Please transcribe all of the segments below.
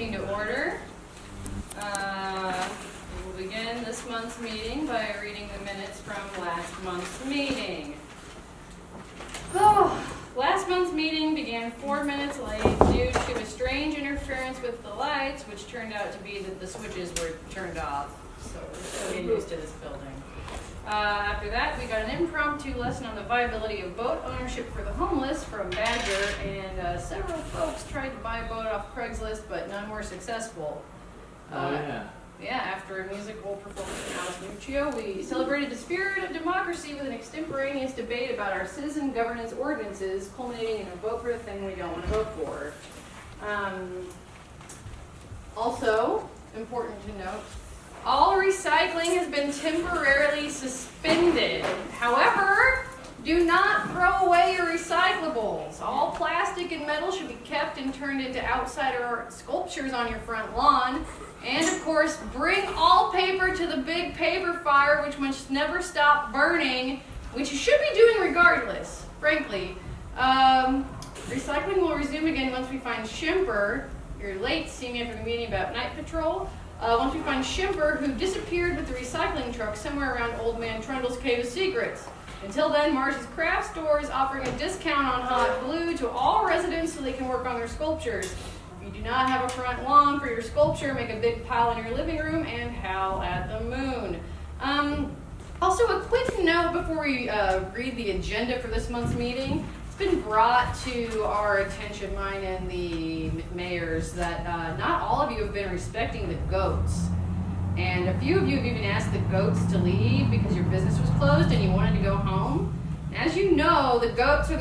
meeting to order. We will begin this month's meeting by reading the minutes from last month's meeting. Last month's meeting began 4 minutes late due to a strange interference with the lights, which turned out to be that the switches were turned off. So we're still getting used to this building. After that, we got an impromptu lesson on the viability of boat ownership for the homeless from Badger, and several folks tried to buy a boat off Craigslist, but none were successful. After a musical performance from Alice Nuccio, we celebrated the spirit of democracy with an extemporaneous debate about our citizen governance ordinances, culminating in a vote for the thing we don't want to vote for. Also, important to note, all recycling has been temporarily suspended. However, do not throw away your recyclables. All plastic and metal should be kept and turned into outside art sculptures on your front lawn. And of course, bring all paper to the big paper fire, which must never stop burning, which you should be doing regardless, frankly. Recycling will resume again once we find Shimper. You're late seeing me after the meeting about night patrol. Once we find Shimper, who disappeared with the recycling truck somewhere around Old Man Trundle's Cave of Secrets. Until then, Marsh's Craft Store is offering a discount on hot glue to all residents so they can work on their sculptures. If you do not have a front lawn for your sculpture, make a big pile in your living room and howl at the moon. Also, a quick note before we read the agenda for this month's meeting. It's been brought to our attention, mine and the mayor's, that not all of you have been respecting the goats. And a few of you have even asked the goats to leave because your business was closed and you wanted to go home. As you know, the goats are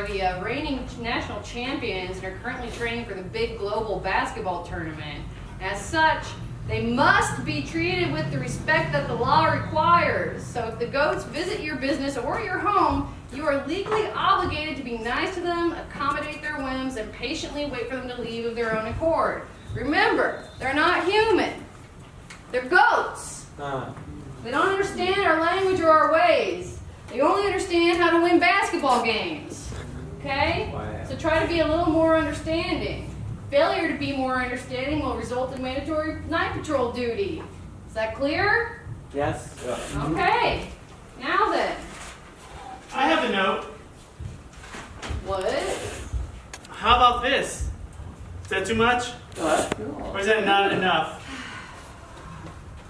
the reigning national champions and are currently training for the big global basketball tournament. As such, they must be treated with the respect that the law requires. So if the goats visit your business or your home, you are legally obligated to be nice to them, accommodate their whims, and patiently wait for them to leave of their own accord. Remember, they're not human. They're goats. They don't understand our language or our ways. They only understand how to win basketball games. Okay? Wow. So try to be a little more understanding. Failure to be more understanding will result in mandatory night patrol duty. Is that clear? Yes. Okay. Now then. I have a note. What? How about this? Is that too much? Or is that not enough?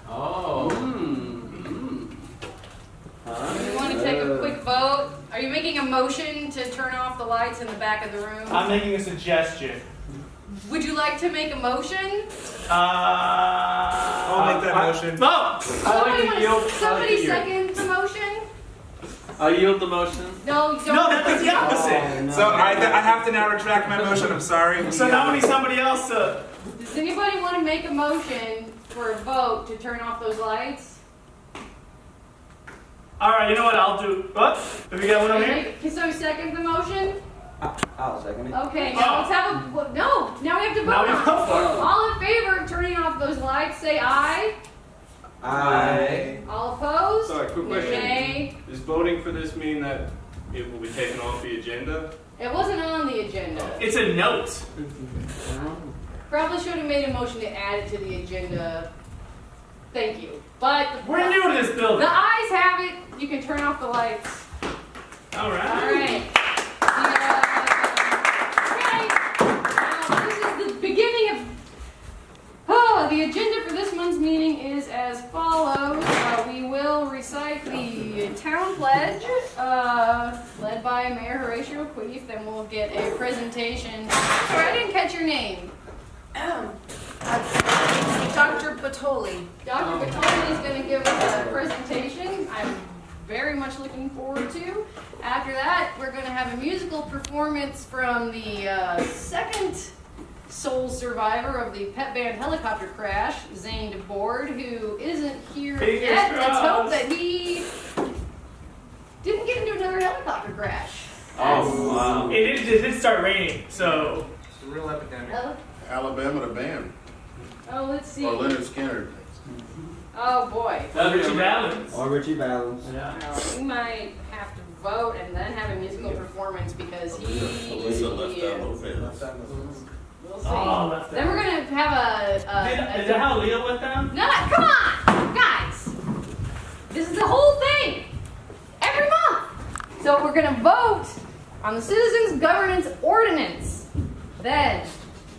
Oh. You want to take a quick vote? Are you making a motion to turn off the lights in the back of the room? I'm making a suggestion. Would you like to make a motion? I'll make that motion. Vote! Somebody second the motion? I'll yield the motion. No, don't. No, that's the opposite. Oh, no. So I have to now retract my motion. I'm sorry. So now we need somebody else to... Does anybody want to make a motion for a vote to turn off those lights? Alright, you know what? I'll do... What? Have we got one over here? Can somebody second the motion? I'll second it. Okay, now let's have a... No, now we have to vote Now we on it. vote for it. All in favor of turning off those lights, say aye. Aye. All opposed? Sorry, quick question. Nay. Does voting for this mean that it will be taken off the agenda? It wasn't on the agenda. It's a note. Probably should have made a motion to add it to the agenda. Thank you. But We're new to this building. the ayes have it. You can turn off the lights. Alright. All right. Okay. Now, this is the beginning of... the agenda for this month's meeting is as follows. We will recite the town pledge, led by Mayor Horatio Queef. Then we'll get a presentation. Sorry, I didn't catch your name. Dr. Batoli. Dr. Batoli is going to give us a presentation I'm very much looking forward to. After that, we're going to have a musical performance from the second sole survivor of the pet band helicopter crash, Zane DeBoard, who isn't here yet. Let's hope that he didn't get into another helicopter crash. Oh, wow. It did start raining, so... It's a real epidemic. Alabama to ban. Oh, let's see. Or Leonard Skinner. Oh boy. Richie Valens. Or Richie Valens. Yeah. We might have to vote and then have a musical performance because he... Alyssa left that little bit. We'll see. Oh, left Then we're going to have Is that how Leo went down? No, come on, guys. This is the whole thing. Every month. So we're gonna vote on the Citizens Governance Ordinance. Then,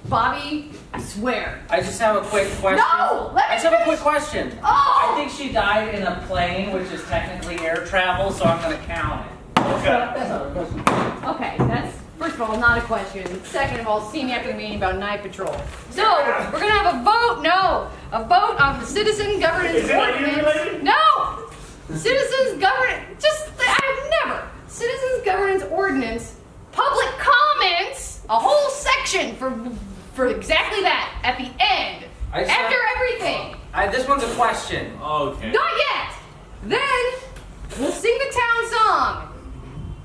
Bobby, I swear. I just have a quick question. No, let me I just have a finish. quick question. Oh! I think she died in a plane, which is technically air travel, so I'm gonna count it. Okay. Okay, that's first of all not a question. Second of all, see me after the meeting about night patrol. So we're gonna have a vote. No, a vote on the Citizen Governance Is it like you Ordinance. related? No, Citizens Governance. I've never Citizens Governance Ordinance. Public comments. A whole section for exactly that at the end. I just After everything. This one's a question. Okay. Not yet. Then we'll sing the town song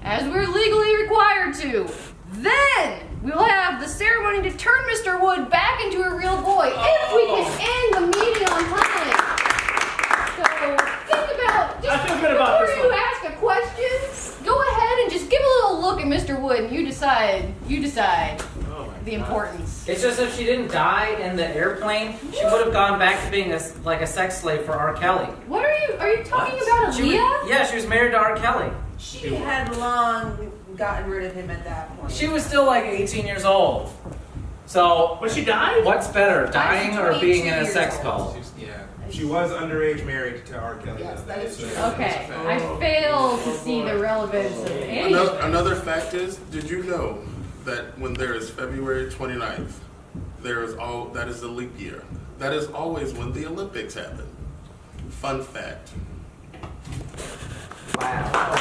as we're legally required to. Then we will have the ceremony to turn Mr. Wood back into a real boy if we can end the meeting on time. So think about I feel good about this before you one. ask a question, go ahead and just give a little look at Mr. Wood and you decide Oh my the importance. It's just if she didn't die in the airplane, she would have gone back to being like a sex slave for R. Kelly. What are you talking about, She was, Aaliyah? yeah, she was married to R. Kelly. She had long gotten rid of him at that point. She was still like 18 years old. So, Was she died? what's better, dying or being in a 22 sex years cult? She was underage married to R. Kelly. Yes, though. that is true. Okay, I fail to see the relevance of age. Another fact is, did you know that when there is February 29th, that is the leap year. That is always when the Olympics happen. Fun fact. Wow.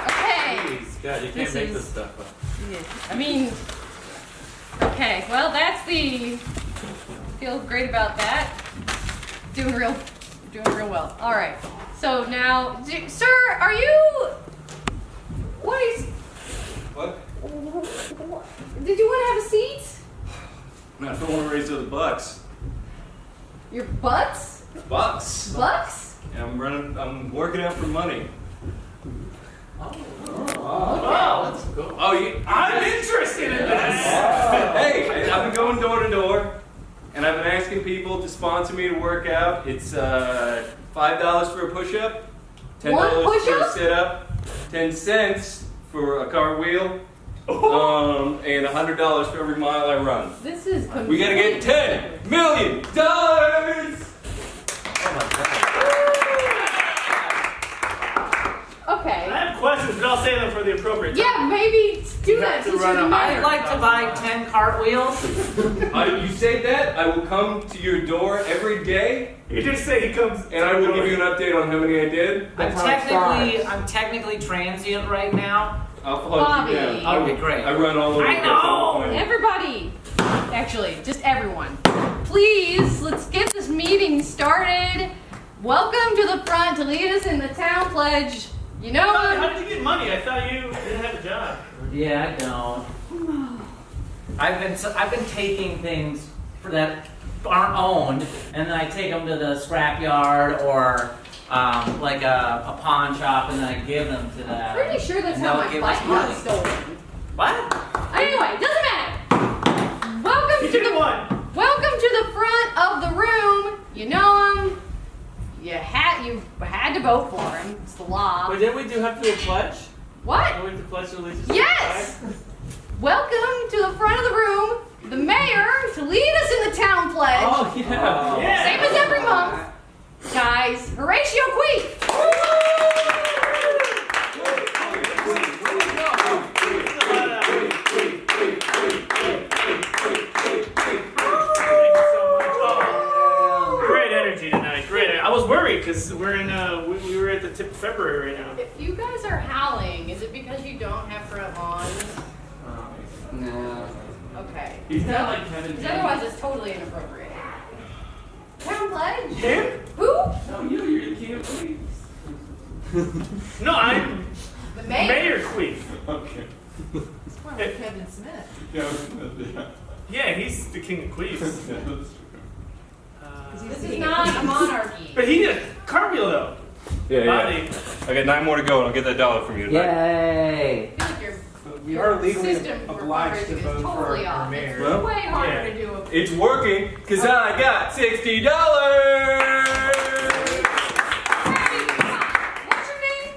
Okay. Jeez, God, you can't This make is- this stuff up. I mean, okay, well, that's the, feel great about that. Doing real well. All right, so now, sir, are you, what is, What? did you want to have a seat? Man, I don't want to raise to the Bucks. Your butts? Bucks? Bucks? Yeah, I'm working out for money. Oh, Oh, I'm interested in this. Hey, I've been going door to door, and I've been asking people to sponsor me to work out. It's $5 for a push-up, $10 One for a push-up? sit-up, 10 cents for a cartwheel, and $100 for every mile I run. This is We gotta get $10 million. Okay. I have questions, but I'll save them for the appropriate time. Yeah, maybe do that have to since run you're the a- I'd mayor. like to buy 10 cartwheels. You say that, I will come to your door every day, You just say he comes. and I will give you an update on how many I did. I'm technically transient right now. I'll hunt Bobby. you down. That would be great. I run all over I the know. place. Everybody, actually, just everyone, please, let's get this meeting started. Welcome to the front to lead us in the town pledge. You know, How did you get money? I thought you didn't have a job. Yeah, I don't. I've been taking things that aren't owned, and then I take them to the scrapyard or like a pawn shop, and then I give them to them. pretty sure that's and how they'll my give bike us got money. stolen. What? Anyway, doesn't matter. Welcome You to did the one. welcome to the front of the room. You know him. You had to vote for him. It's the law. But didn't we have to do a pledge? What? Don't we have to pledge allegiance? Yes! Welcome to the front of the room, the mayor, to lead us in the town pledge. Oh yeah. Yeah. Same as every month. Guys, Horatio Queef. Great energy tonight. Great. I was worried because we're in. We were at the tip of February right now. If you guys are howling, is it because you don't have front lawns? No. Okay. He's not like Kevin Because James. otherwise it's totally inappropriate. Town pledge? Him? Who? No, you're the king of queens. No, I'm The mayor? Mayor Queef. Okay. Well, Kevin Smith. Yeah, he's the king of queefs. This is not a monarchy. But he did a cartwheel though. Yeah, Bobby. I got 9 more to go, and I'll get that dollar from you tonight. Yay! I feel like you're We are legally system obliged to requires you vote is for totally our off. mayor. It's Well, way harder yeah. to do a It's working because I got $60. What's your name?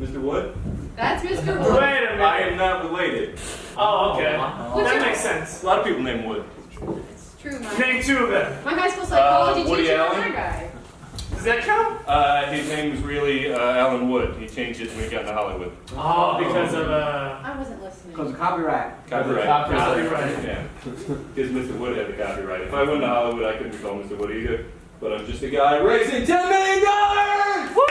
Mr. Wood? That's Mr. Wait Wood. a I minute. am not related. Oh, okay. What's That your makes sense. A lot of people named Wood. It's true, Name two of them. my high school psychology Woody teacher was Allen? that guy. Does that count? His name was really Alan Wood. He changed it when he got into Hollywood. Oh, because of I wasn't listening. Because of copyright. Copyright. Copyright. Yeah. Because Mr. Wood had the copyright. If I went to Hollywood, I couldn't be called Mr. Wood either. But I'm just a guy raising $10 million! Woo!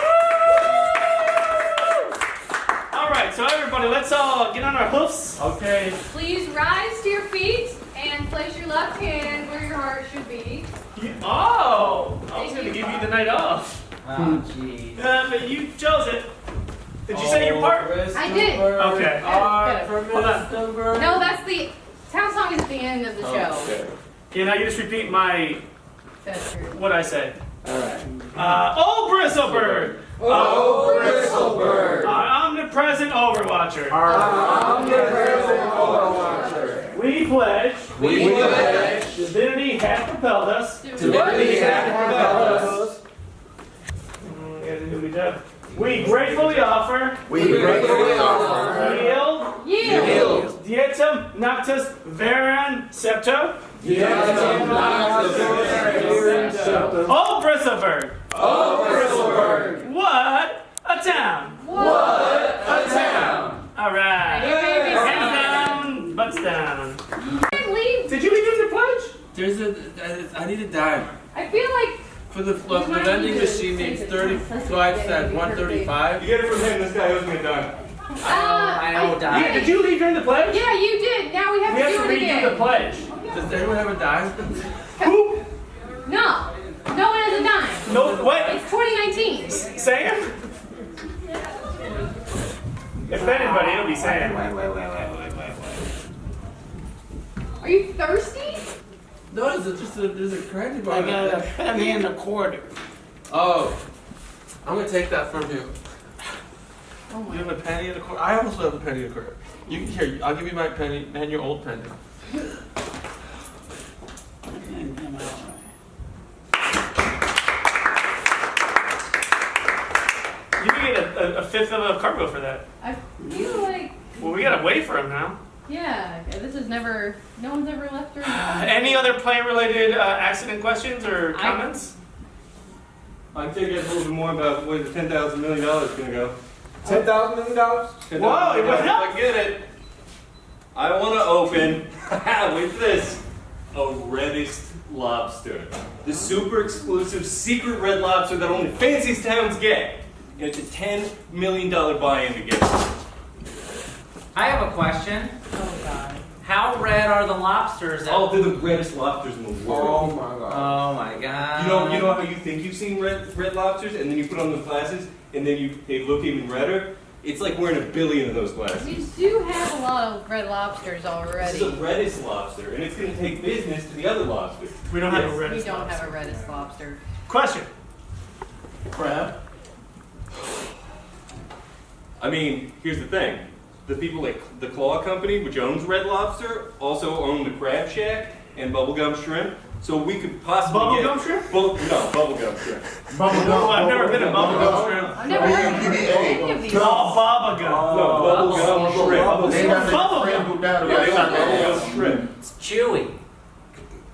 All right, so everybody, let's all get on our hoofs. Okay. Please rise to your feet and place your left hand where your heart should be. Oh, I was going to give you the night off. Oh, jeez. But you chose it. Did you say your part? I did. Okay. Hold on. No, that's the town song is at the end of the show. Okay. You know, you just repeat my, That's true. what I said. Alright. Oh, Bristleburg! Oh, Bristleburg! Our omnipresent overwatcher. Omnipresent overwatcher. We pledge We pledge divinity hath propelled us. divinity hath propelled us. We gratefully offer We gratefully offer Yield. dietum noctus veran septo. Oh, Bristleburg! Oh, Bristleburg! What a town! What a town! All right. Hey, Hands down, butts down. Can't leave. Did you leave him the pledge? There's I need a dime. I feel like For the You might vending need to machine say needs the 35 president cents, and 135. You get it from him, this guy owes me a dime. I know, Dad. Yeah, did you leave during the pledge? yeah, you did. Now we have We to have do to it redo the again. pledge. Does anyone have a dime? Who? No, no one has a dime. No, what? It's 2019. Sam? If anybody, it'll be Sam. Are you thirsty? No, there's a candy bar. I got a penny and a quarter. Oh, I'm gonna take that from you. Oh You my. have a penny and a quarter. I also have a penny and a quarter. You here? I'll give you my penny and your old penny. You can get a fifth of a cargo for that. I feel like, Well, we gotta wait for him now. yeah, this is never, no one's ever left her. Any other plane-related accident questions or comments? I can tell you guys a little bit more about where the $10,000 million is gonna go. $10,000 million? Whoa, it went If up. I get it, I want to open, with this, a reddest lobster. The super exclusive secret red lobster that only fancy towns get. And it's a $10 million buy-in to get it. I have a question. Oh god. How red are the lobsters? Oh, they're the reddest lobsters in the world. Oh my god. Oh my god. You know how you think you've seen red lobsters, and then you put on those glasses, and then they look even redder? It's like wearing a billion of those glasses. We do have a lot of red lobsters This already. is the reddest lobster, and it's going to take business to the other lobsters. We don't have a We red don't have a reddest lobster. Question. Crab. I mean, here's the thing. The people like the Claw Company, which owns Red Lobster, also own the Crab Shack and Bubblegum Shrimp. So we could possibly Bubblegum get... shrimp? No, Bubblegum Shrimp. Bubblegum. I've never been a bubblegum shrimp. I've never heard of any of these. Oh, bubblegum. No, Bubblegum Shrimp. They got Bubblegum. down Yeah, they got right Bubblegum Shrimp. It's chewy.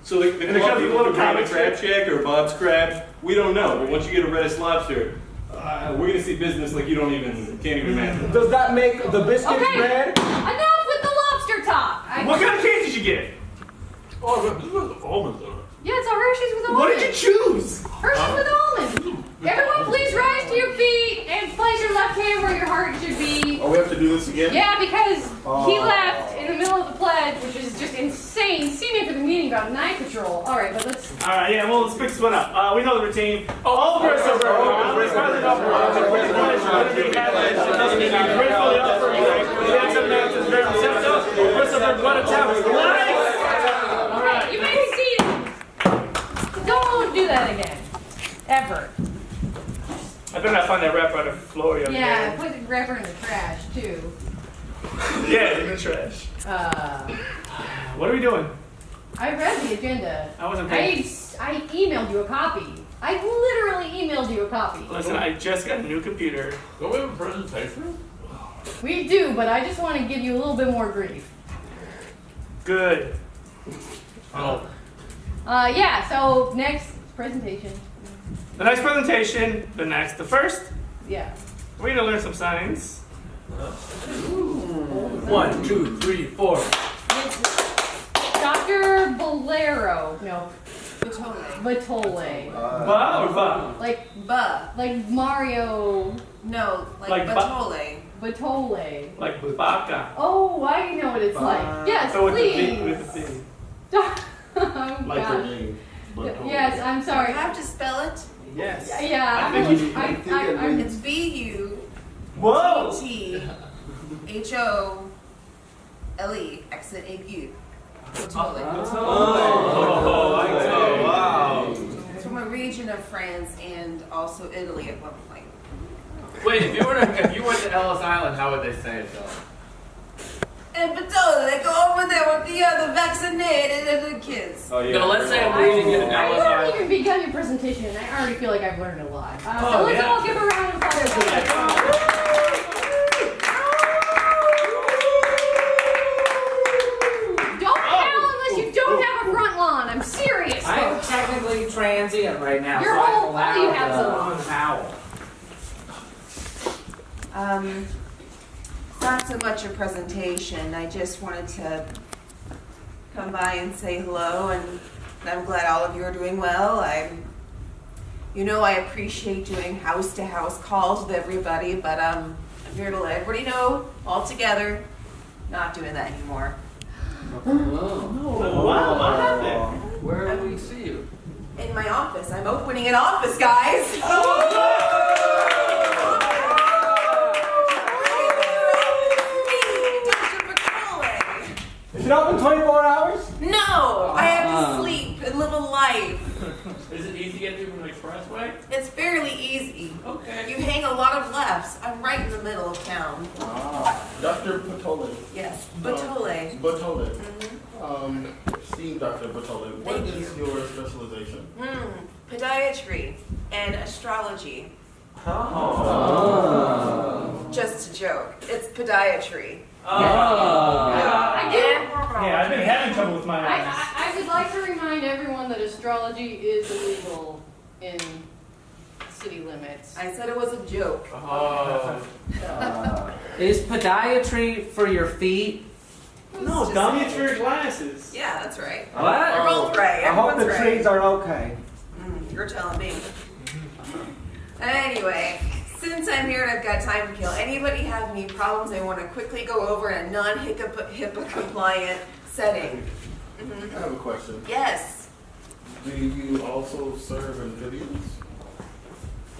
So the And it Claw comes with a little Company, comic Crab Shack or Bob's Crab, we don't know. But once you get a Reddest Lobster, we're going to see business like you can't even imagine. Does that make the biscuits Okay. red? Enough with the lobster talk. What kind of cake did you get? Oh, this was almonds on it. Yeah, it's a Hershey's with What almonds. did you choose? Hershey's with almonds. Everyone, please rise to your feet and place your left hand where your heart should be. Oh, we have to do this again? Yeah, because he left in the middle of the pledge, which is just insane. See me for the meeting about night patrol. All right, but let's. All right, yeah, well, let's pick this one up. We know the routine. All Bristleburg, President of Roger, with pledge, liberty, gratefully offer, dietum noctus verum septo, Bristleburg, what a town. All right, you may be seated. Don't do that again, ever. I better not find that wrapper on the floor. Yeah, put the wrapper in the trash too. Yeah, in the trash. What are we doing? I read the agenda. I wasn't paying. I emailed you a copy. I literally emailed you a copy. Listen, I just got a new computer. Don't we have a presentation? We do, but I just want to give you a little bit more grief. Good. Oh. Yeah, so next presentation. The next presentation, the first, Yeah. we're gonna learn some science. 1, 2, 3, 4. Dr. Bolero. No, Batole. Batole. Ba or ba? Like Mario No, like Like Batole. Batole. Like baka. Oh, I know what it's like. Yes, So with the please. V, with the V. Oh, Like her God. name. Yes, I'm I sorry. have to spell it. Yes. Yeah, I think you- I'm It's B-U-T-T-H-O-L-E, Whoa! exit A-U. Batole. Oh, wow. It's from a region of France and also Italy at one point. Wait, if you went to Ellis Island, how would they say it though? And Batole, they go over there with the other vaccinated and the kids. Oh, yeah. No, let's say I'm reading it in I Ellis haven't Island. even begun your presentation, and I already feel like I've learned a lot. So Oh, let's yeah. all give a round of applause. for that. Don't yell unless you don't have a front lawn. I'm serious. I am folks. technically transient right now, Your so I'm whole allowed body has a to lawn. howl. It's not so much a presentation. I just wanted to come by and say hello, and I'm glad all of you are doing well. I appreciate doing house-to-house calls with everybody, but I'm here to let everybody know all together, not doing that anymore. Oh, wow, what happened? Where do we see you? In my office, I'm opening an office, guys. Is it open 24 hours? No, I have to sleep and live a life. Is it easy to get through from the expressway? It's fairly easy. Okay. You hang a lot of lefts. I'm right in the middle of town. Dr. Batole. Yes, Batole. Batole. Seeing Dr. Batole, what Thank is your specialization? Podiatry and astrology. Just a joke. It's podiatry. Yeah, I've been having trouble with my eyes. I would like to remind everyone that astrology is illegal in city limits. I said it was a joke. Oh. Is podiatry for your feet? No, Just dummy, saying. it's for your glasses. Yeah, that's right. What? We're both right. I hope Everyone's the right. trees are okay. You're telling me. Anyway, since I'm here and I've got time to kill, anybody have any problems they want to quickly go over in a non-HIPAA compliant setting? I have a question. Yes. Do you also serve amphibians?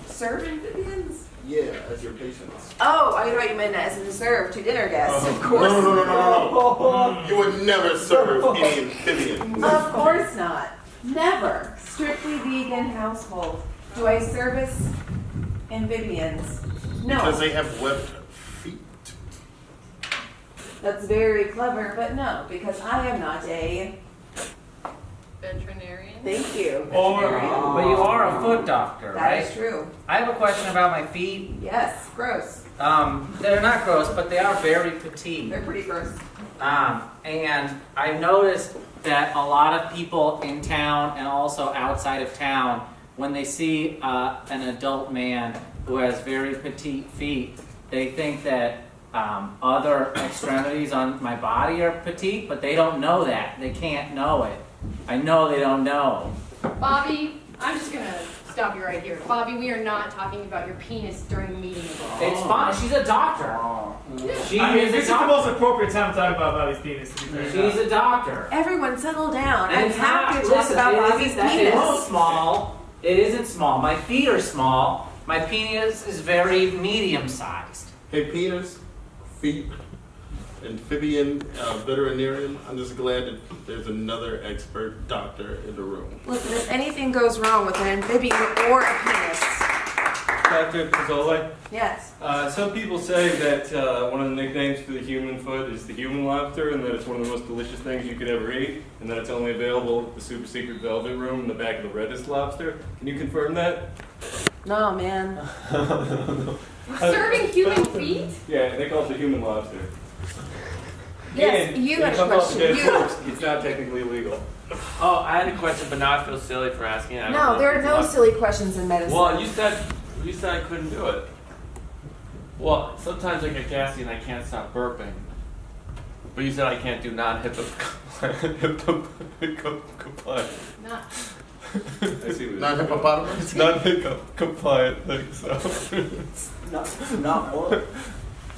Serve amphibians? Yeah, as your patients. Oh, I thought you meant as in serve to dinner guests. Of course. No. You would never serve any amphibian. Of course not. Never. Strictly vegan household. Do I service amphibians? No. Because they have webbed feet. That's very clever, but no, because I am not a. Veterinarian. Thank you. Or- veterinarian. But you are a foot doctor, That right? is true. I have a question about my feet. Yes. Gross. They're not gross, but they are very petite. They're pretty gross. And I've noticed that a lot of people in town and also outside of town, when they see an adult man who has very petite feet, they think that other extremities on my body are petite, but they don't know that. They can't know it. I know they don't know. Bobby, I'm just gonna stop you right here. Bobby, we are not talking about your penis during the meeting at all. It's fine. She's a doctor. She I mean, is this a is the doctor. most appropriate time to talk about Bobby's penis, to be fair. She's a doctor. Everyone settle down. And I'm it's not, happy to talk listen, about it Bobby's isn't- it isn't penis. small. It isn't small. My feet are small. My penis is very medium-sized. Hey, penis, feet, amphibian, veterinarian. I'm just glad that there's another expert doctor in the room. Listen, if anything goes wrong with an amphibian or a penis, Dr. Pizzoli. Yes. Some people say that one of the nicknames for the human foot is the human lobster, and that it's one of the most delicious things you could ever eat, and that it's only available at the super secret velvet room in the back of the Reddest Lobster. Can you confirm that? No, man. Serving human feet? Yeah, they call it the human lobster. Yes, And you when had it a comes off question. the dead You- corpse, it's not technically illegal. Oh, I had a question, but now I feel silly for asking. I don't No, know there if are it's no allowed. silly questions in medicine. Well, you said I couldn't do it. Well, sometimes I get gassy and I can't stop burping. But you said I can't do non-HIPAA compliant. Not. I see what Not hippopotamus? non-HIPAA compliant thing, so. Not what?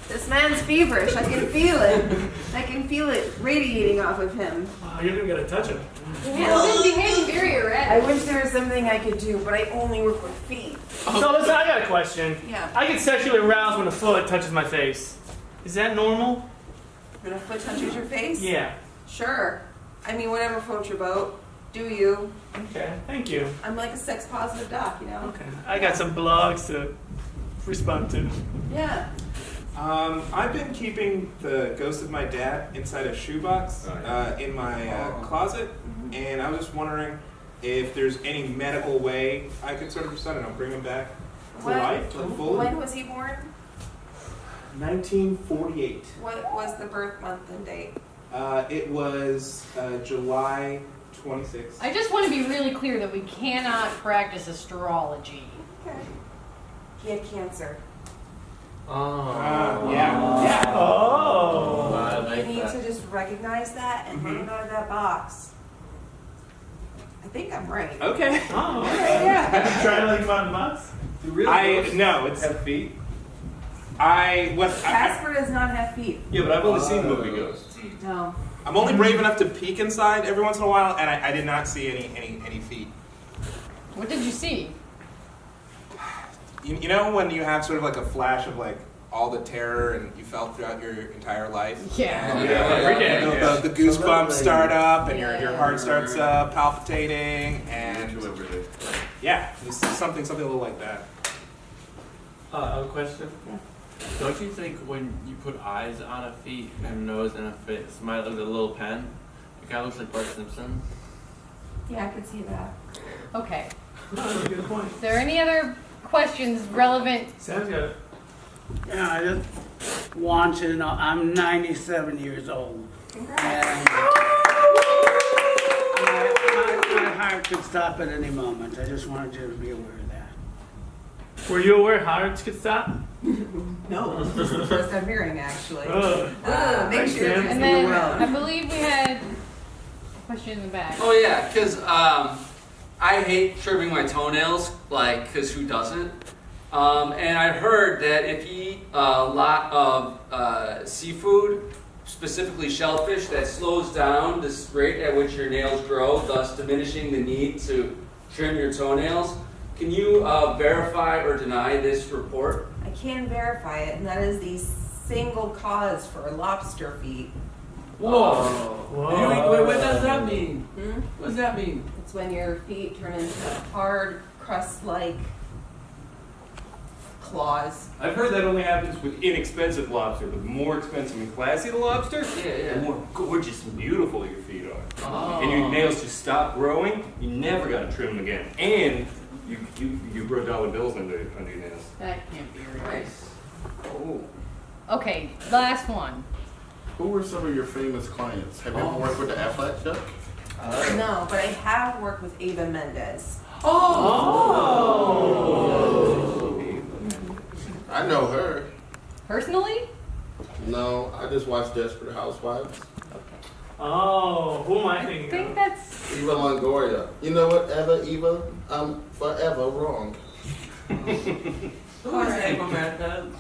This man's feverish. I can feel it. I can feel it radiating off of him. Oh, you're gonna touch him. It's been behaving very I erratic. wish there was something I could do, but I only work with feet. So listen, I got a question. Yeah. I get sexually aroused when a foot touches my face. Is that normal? When a foot touches your face? Yeah. Sure. I mean, whatever floats your boat. Do you? Okay, thank you. I'm like a sex positive doc, you know? Okay. I got some blogs to respond to. Yeah. I've been keeping the ghost of my dad inside a shoebox in my closet, and I was just wondering if there's any medical way I could sort of just, I don't know, bring him back to life, like fully. When was he born? 1948. What was the birth month and date? It was July 26th. I just want to be really clear that we cannot practice astrology. Okay. He had cancer. Yeah. Oh. I like You need that. to just recognize that and let him out of that box. I think I'm right. Okay. Oh, Yeah. have you tried like fun box? No, it's Have feet? Casper does not have feet. Yeah, but I've only seen movie ghosts. No. I'm only brave enough to peek inside every once in a while, and I did not see any feet. What did you see? You know when you have sort of like a flash of like all the terror and you felt throughout your entire life? Yeah. Every day. You know, the goosebumps start up and your heart starts palpitating, and yeah, it's something a little like that. I have a question. Don't you think when you put eyes on a feet and a nose and a face, might look like a little pen? It kind of looks like Bart Simpson. Yeah, I could see that. Okay. That's a good point. Is there any other questions relevant? Sam's got it. Yeah, I just want you to know I'm 97 years old. Congrats. And my heart could stop at any moment. I just wanted you to be aware of that. Were you aware hearts could stop? No, this is the first I'm hearing actually. Ugh. Make Thanks, sure Sam. you're And then well. I believe we had a question in the back. Oh yeah, because I hate trimming my toenails, like, because who doesn't? And I heard that if you eat a lot of seafood, specifically shellfish, that slows down the rate at which your nails grow, thus diminishing the need to trim your toenails. Can you verify or deny this report? I can verify it, and that is the single cause for lobster feet. Whoa. Whoa. Wait, what does that mean? Hmm? What does that mean? It's when your feet turn into hard, crust-like claws. I've heard that only happens with inexpensive lobster. The more expensive and classy the lobster, the more gorgeous and beautiful your feet are. Oh. And your nails just stop growing. You never gotta trim them again. And you grow dollar bills under your nails. That can't be right. Oh. Okay, last one. Who were some of your famous clients? Have you ever worked with the Affleck Chuck? No, but I have worked with Ava Mendes. I know her. Personally? No, I just watched Desperate Housewives. Oh, who am I I thinking think of? that's. Eva Longoria. You know what, Eva? I'm forever wrong. Who is Ava Mendes?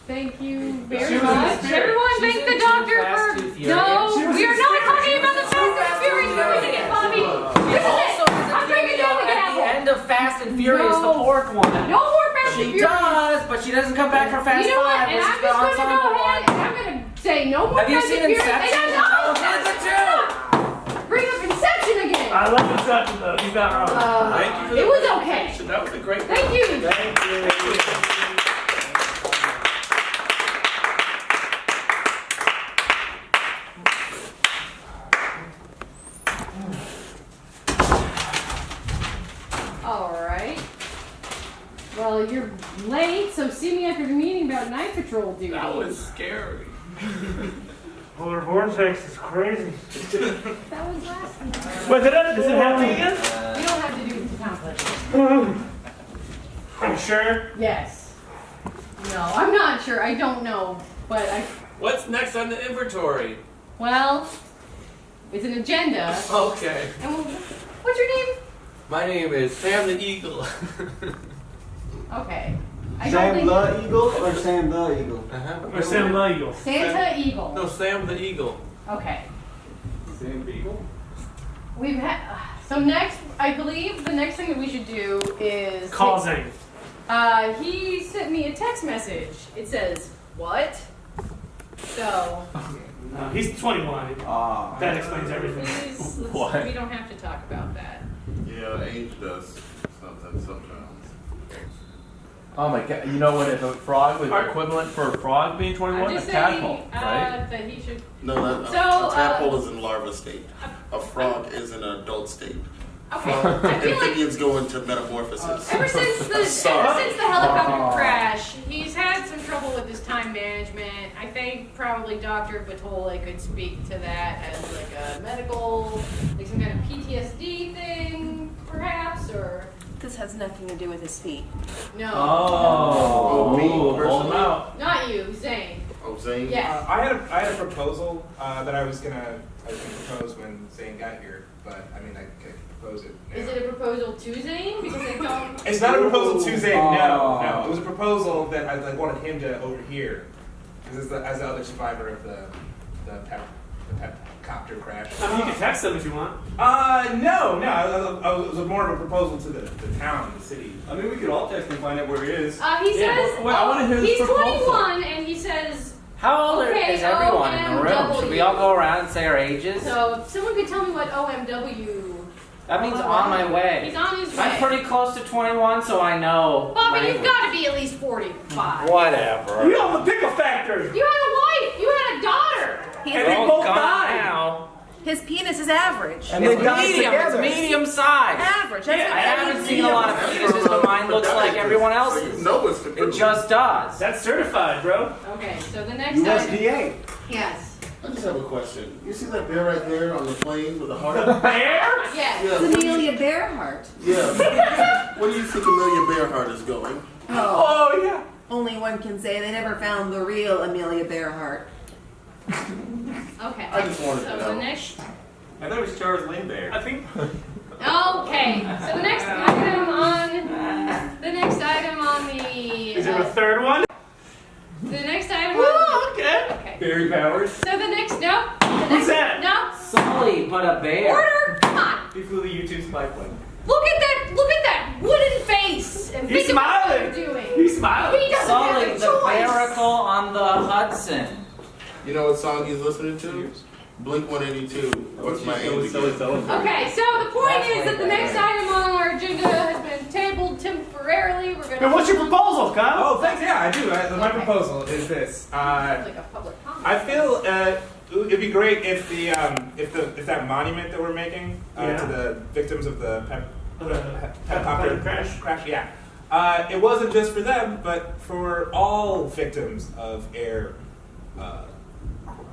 Thank you very She was in much. Spirit. Everyone, She's thank in the Too doctor Fast, for. Too Furious. No, She was we in are not Spirit. talking about the Fast and Furious movie again, Bobby. This is Also, it. there's a I'm bringing down the cameo at the gavel. end of Fast and Furious, No. the pork one. No more Fast and She Furious. does, but she doesn't come back for Fast You know what? 5, And which I'm is the just going to ensemble go ahead one. and I'm going to say no more Have you Fast seen and Furious. Inception? And I'm not. Oh, Inception! Bring up Inception again. I I like instruction though. He's not wrong. Thank you for the It was okay. presentation. That was a great. Thank you. All right. Well, you're late, so see me after the meeting about night patrol duty. That was scary. Polar vortex is crazy. That was last week. Wait, does it happen again? You don't have to do it to town. I'm sure. Yes. No, I'm not sure. I don't know, but What's next on the inventory? well, it's an agenda. Okay. And what's your name? My name is Sam the Eagle. Okay. I don't Sam think the Eagle or Sam the Eagle? Or Sam the Eagle. Santa Eagle. No, Sam the Eagle. Okay. Sam Beagle? We've had so next. I believe the next thing that we should do is Call Zane. He sent me a text message. It says what? So No, he's 21. Ah. That explains everything. please, we don't have to talk about that. Yeah, age does something sometimes. Oh my god! You know what? If a frog was equivalent for a frog being 21, I'm a just tadpole, saying right? that he should. No, So, a tadpole is in larva state. A frog is in an adult state. Okay. I feel like Amphibians go into metamorphosis. ever since the helicopter crash, he's had some trouble with his time management. I think probably Dr. Batole could speak to that as like a medical, like some kind of PTSD thing, perhaps, or This has nothing to do with his feet. no, Oh, me hold him personally? out. not you, Zane. Oh, Zane? Yes. I had a proposal that I was gonna propose when Zane got here, but I mean I could propose it now. Is it a proposal to Zane? Because I don't. It's not a proposal to Zane. No, Oh. no. It was a proposal that I like wanted him to overhear, because as the other survivor of the pep copter crash. I mean, you can text them if you want. No. It was more of a proposal to the town, the city. I mean, we could all text and find out where he is. He Yeah, says wait, I wanna hear his he's proposal. 21 and he says. How old Okay, is everyone in the room? OMW. Should we all go around and say our ages? So if someone could tell me what OMW. That means on my way. He's on his way. I'm pretty close to 21, so I know. Bobby, you've language. got to be at least 45. Whatever. You own the pickle factory. You had a wife. You had a daughter. He's, And they They're all both gone died. now. his penis is average. And It's they died medium. It's together. medium size. Average. That's I what haven't means. seen a lot of penises, but mine looks like everyone So else's. you know it's the It truth. just does. That's certified, bro. Okay, so the next item. USDA. Yes. I just have a question. You see that bear right there on the plane with the heart? Bear? Yes. Yeah. It's Amelia Bearhart. Yeah. Where do you think Amelia Bearhart is going? Oh, Oh, yeah. only one can say they never found the real Amelia Bearhart. Okay. I just wanted so to the know. next. I thought it was Charles Lindbergh. I think. Okay. So the next item on the. Is there a third one? The next item. Oh, okay. Okay. Barry Powers. So the next. Nope. Who's that? No. Sully, but a bear. Order. Come on. He flew the U-2 spy plane. Look at that wooden face and He's think about what smiling. they're doing. He's smiling. He doesn't Sully, have a the choice. barnacle on the Hudson. You know what song he's listening to? Blink 182. What's my age? Okay, so the point That's is way that the next item on our agenda has been tabled temporarily. We're gonna. Hey, what's your proposal, Kyle? Oh, thanks. Yeah, I do. My proposal is this. Like a public comment. I feel it'd be great if if that monument that we're making to the victims of the helicopter crash. Yeah, it wasn't just for them, but for all victims of air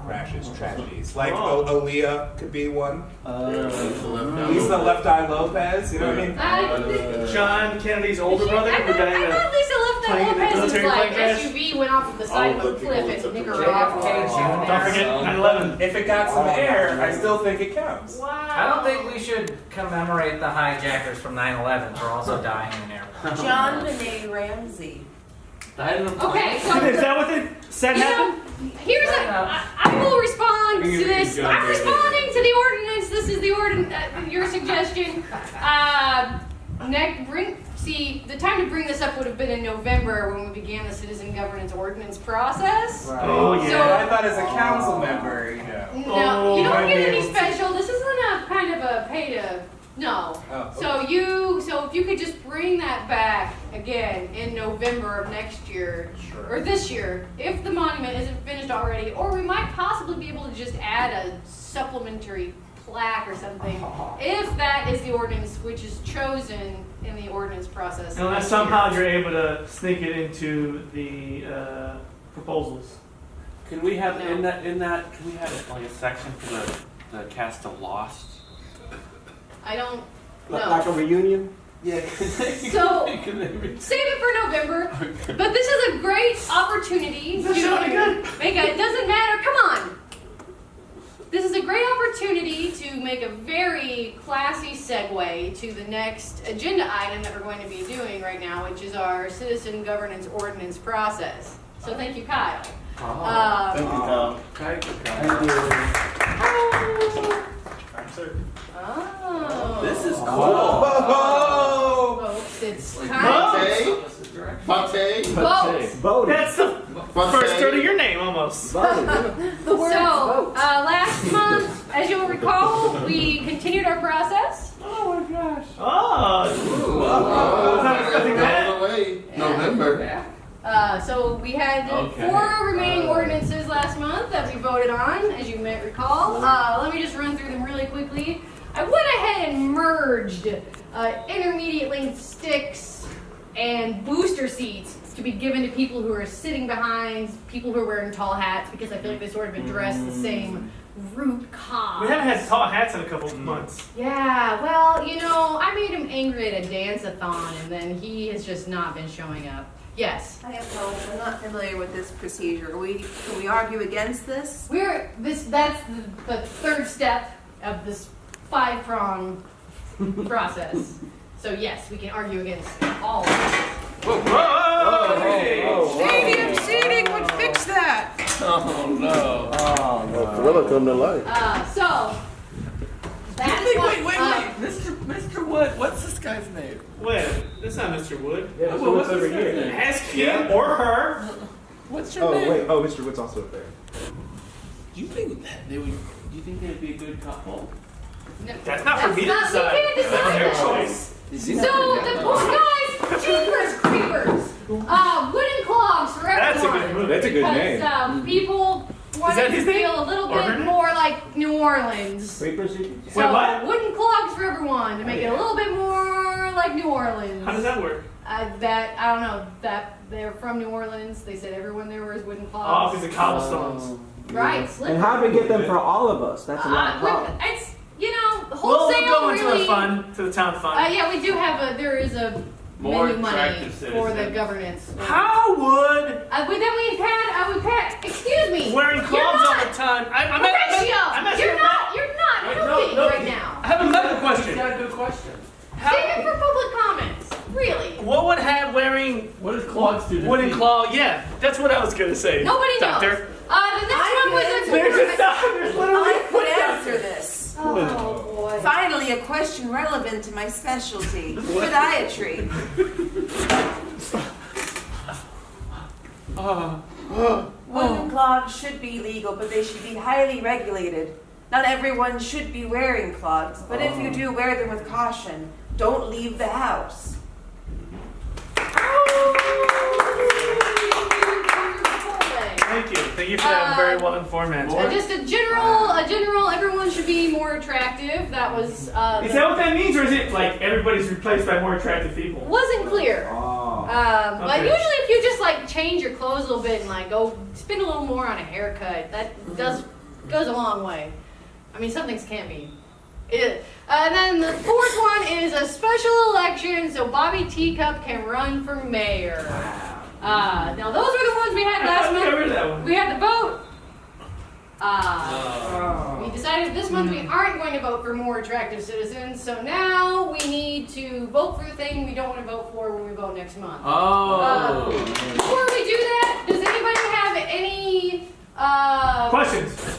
crashes, tragedies. Like Aaliyah could be one. Lisa Left Eye Lopez. You know what I mean? John Kennedy's older brother who died in I a thought Lisa Left Eye plane in the Lopez's military like plane crash. SUV went off of the side of a cliff and hit her off. Don't forget 9/11. If it got some air, I still think it counts. Wow. I don't think we should commemorate the hijackers from 9/11 for also dying in an airplane. John Benet Ramsey. Okay, so Is that what they said you happened? know, here's I will respond to this. I'm responding to the ordinance. This is the your suggestion. See, the time to bring this up would have been in November when we began the citizen governance ordinance process. Oh, yeah. So- I thought as a council member, you know. No, you don't I'd get be any able to- special. This isn't a kind of a pay to No. Oh, okay. So if you could just bring that back again in November of next year, or this year, if the monument isn't finished already, or we might possibly be able to just add a supplementary plaque or something, if that is the ordinance which is chosen in the ordinance process. Unless next somehow year. you're able to sneak it into the proposals. Can we have No. in that? Can we have like a section for the cast of Lost? I don't Like know. a reunion? Yeah. So save it for November. But this is a great opportunity. Is that really good? Make it doesn't matter. Come on. This is a great opportunity to make a very classy segue to the next agenda item that we're going to be doing right now, which is our citizen governance ordinance process. So thank you, Kyle. Thank you, Kyle. Thank you. Oh. This is cool. Oh! Folks, it's time. Pate. Votes. Voted. That's the first turn of your name almost. Voted. So, last month, as you'll recall, we continued our process. Oh my gosh. Oh. Was that expecting that? Away. November. So we had Okay. 4 remaining ordinances last month that we voted on, as you may recall. Let me just run through them really quickly. I went ahead and merged intermediate length sticks and booster seats to be given to people who are sitting behind people who are wearing tall hats, because I feel like they sort of address the same root cause. We haven't had tall hats in a couple of months. Yeah, well, I made him angry at a dance-a-thon, and then he has just not been showing up. Yes. I apologize, I'm not familiar with this procedure. Can we argue against this? That's the third step of this 5-prong process. So yes, we can argue against all of it. Whoa! Hey. Stadium seating would fix that. Oh no. Oh, no. Gorilla come to life. So that is what. Wait. Mr. Wood, what's this guy's name? Wait, that's not Mr. Wood. Yeah, Well, what's over this guy's here. name? Ask him or her. What's your name? wait. Oh, Mr. Wood's also up there. Do you think that they would? Do you think they'd be a good couple? No, That's not for me to not- decide. We can't decide Their that. choice. So the guys, Jeepers Creepers, wooden clogs for everyone. That's a good movie. That's a good because, name. People want that it to his name? feel a little Or her bit name? more like New Orleans. Papers? So Wait, what? wooden clogs for everyone to make it a little bit more like New Orleans. How does that work? I don't know. That they're from New Orleans. They said everyone there wears wooden Oh, clogs. because of cobblestones. Right. And how do we get them for all of us? That's a lot of With- problems. it's We'll wholesale go into really. the fund, to the town fund. Yeah, we do have there is a More menu money attractive for the citizens. governance. How would But then we've had, excuse me. wearing You're clogs all not- the time? I'm Horatio, you're not Wait, helping no. right now. I have a medical question. got a good question. Save it for public comments. Really. What would have wearing What does clogs do to wooden feet? claw? Yeah, that's what I was gonna say. Nobody Doctor. knows. The next one was a There's a doctor. There's literally I could answer this. Oh boy. Finally, a question relevant to my specialty, podiatry. Wooden clogs should be legal, but they should be highly regulated. Not everyone should be wearing clogs, but if you do, wear them with caution. Don't leave the house. Thank you. Thank you for that very well informed answer. Just a general, everyone should be more attractive. That was, Is that what that means, or is it like everybody's replaced by more attractive people? wasn't clear. Oh. But Okay. usually if you just like change your clothes a little bit and like go spend a little more on a haircut, that goes a long way. I mean, some things can't be. And then the fourth one is a special election so Bobby Teacup can run for mayor. Now those were the ones we had last I month. remember that one. We had the vote. We decided this month we aren't going to vote for more attractive citizens, so now we need to vote for the thing we don't want to vote for when we vote next month. Oh. Before we do that, does anybody have any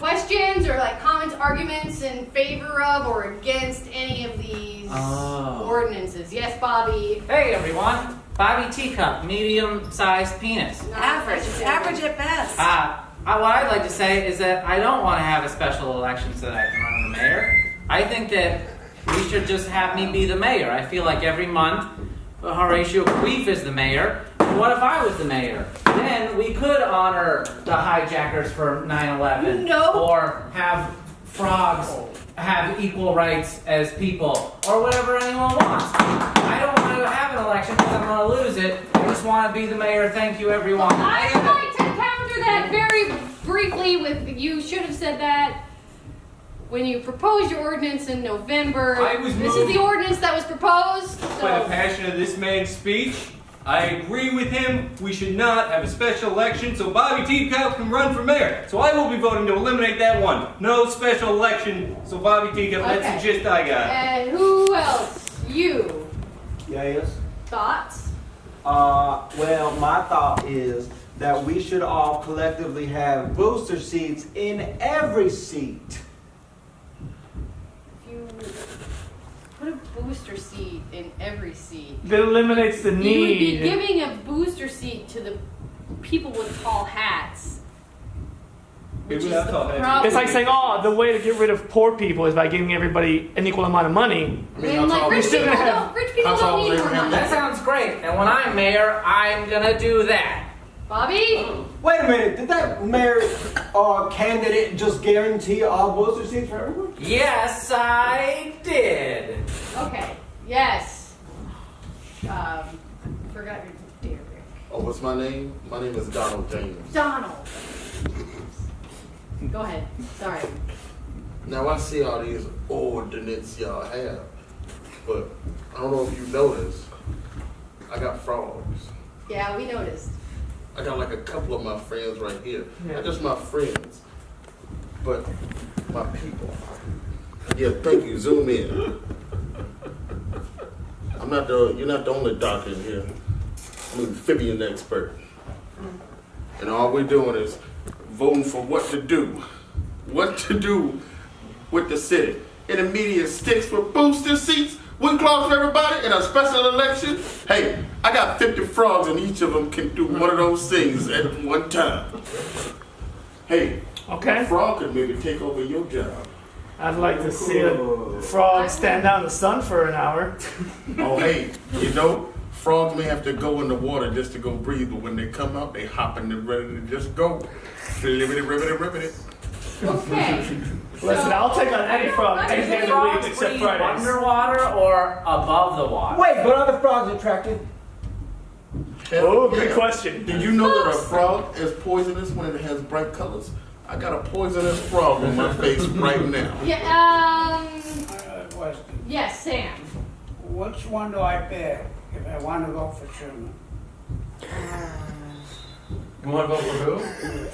questions or like comments, arguments in favor of or against any of these ordinances? Yes, Bobby. Hey everyone, Bobby Teacup, medium-sized penis. Average. It's average at best. What I'd like to say is that I don't want to have a special election so that I can run for mayor. I think that we should just have me be the mayor. I feel like every month, Horatio Queef is the mayor. And what if I was the mayor? Then we could honor the hijackers for 9/11. No. Or have frogs have equal rights as people, or whatever anyone wants. I don't want to have an election because I'm going to lose it. I just want to be the mayor. Thank you, everyone. I would like to counter that very briefly with, you should have said that when you proposed your ordinance in November. This is the ordinance that was proposed. By the passion of this man's speech, I agree with him. We should not have a special election so Bobby Teacup can run for mayor. So I will be voting to eliminate that one. No special election so Bobby Teacup. That's the gist I got. And who else? You. Yes. Thoughts? Well, my thought is that we should all collectively have booster seats in every seat. If you put a booster seat in every seat, That eliminates the you would be need. giving a booster seat to the people with tall hats. Which is the problem. It's like saying, oh, the way to get rid of poor people is by giving everybody an equal amount of money. And like rich people don't need more money. That sounds great. And when I'm mayor, I'm going to do that. Bobby? Wait a minute, did that mayor candidate just guarantee all booster seats for everyone? Yes, I did. Okay. Yes. Forgot your Derek. Oh, what's my name? My name is Donald James. Donald. Go ahead. Sorry. Now I see all these ordinance y'all have, but I don't know if you noticed, I got frogs. Yeah, we noticed. I got like a couple of my friends right here. Yeah. Not just my friends, but my people. Yeah, thank you. Zoom in. You're not the only doctor in here. I'm an amphibian expert. And all we're doing is voting for what to do. What to do with the city. Intermediate sticks for booster seats, wing claws for everybody, in a special election. Hey, I got 50 frogs and each of them can do one of those things at one time. Hey, a frog could maybe take over your job. I'd like to see a frog stand out in the sun for an hour. Oh, hey, you know, frogs may have to go in the water just to go breathe, but when they come out, they hop and they're ready to just go. Flippity, ribbity, ribbity. Okay. Listen, I'll take on any frog any day of the week Frogs except breathe Fridays. underwater or above the water? Wait, but are the frogs attractive? Oh, good question. Did you know that a frog is poisonous when it has bright colors? I got a poisonous frog on my face right now. Yeah, I got a question. yes, Sam. Which one do I pick if I want to go for Sherman? You want to vote for who?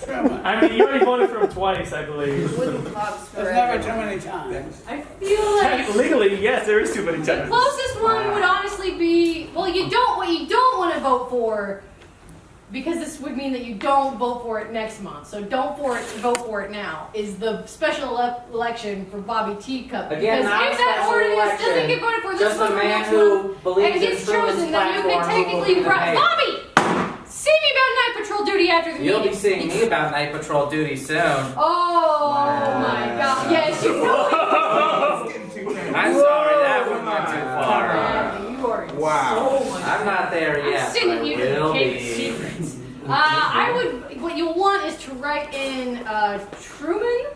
Sherman. I mean, you already voted for him twice, I believe. Wooden clubs There's for never too many times. I feel like Legally, yes, there is too many the times. closest one would honestly be, well, what you don't want to vote for, because this would mean that you don't vote for it next month. So don't vote for it now. Is the special election for Bobby Teacup? Again, because not if a that special ordinance election. doesn't get voted for this Just month a or man next who month, believes and in gets Truman's chosen, then you could platform who technically will be paid. Bobby, see me about night patrol duty after the You'll meeting. be seeing me about night patrol duty soon. Oh my God! Yes, you know. I'm sorry, that one went too far. Yeah, you are Wow. so much. I'm not there I'm yet. sending you to the will Cape be. Secrets. What you'll want is to write in Truman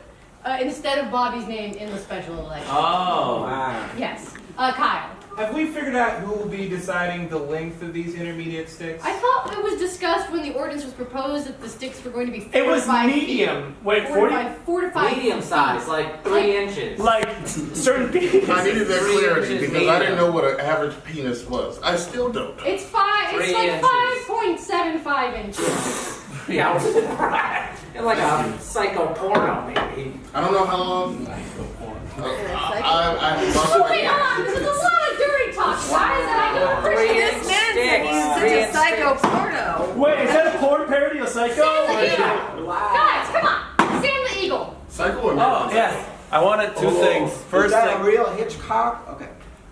instead of Bobby's name in the special election. Oh. Wow. Yes. Kyle. Have we figured out who will be deciding the length of these intermediate sticks? I thought it was discussed when the ordinance was proposed that the sticks were going to be 4 It was to 5 medium. Wait, feet. 40? 4 to 5 Medium feet. size, like 3 inches. Like certain people. I needed that 3 clarity inches because I didn't medium. know what an average penis was. I still don't. It's 5. 3 It's like inches. 5.75 inches. Yeah, like a psycho porno, maybe. I don't know how long. I lost Moving my on. This is a lot of dirty talk, guys, and I don't appreciate This man said he's Three such a inch psycho sticks. porno. Wait, is that a porn parody of Psycho? Sam Or the is Eagle. it- Guys, come on. Sam the Eagle. Psycho or Oh, yes. I wanted two things. First Is that thing. a real Hitchcock? Okay.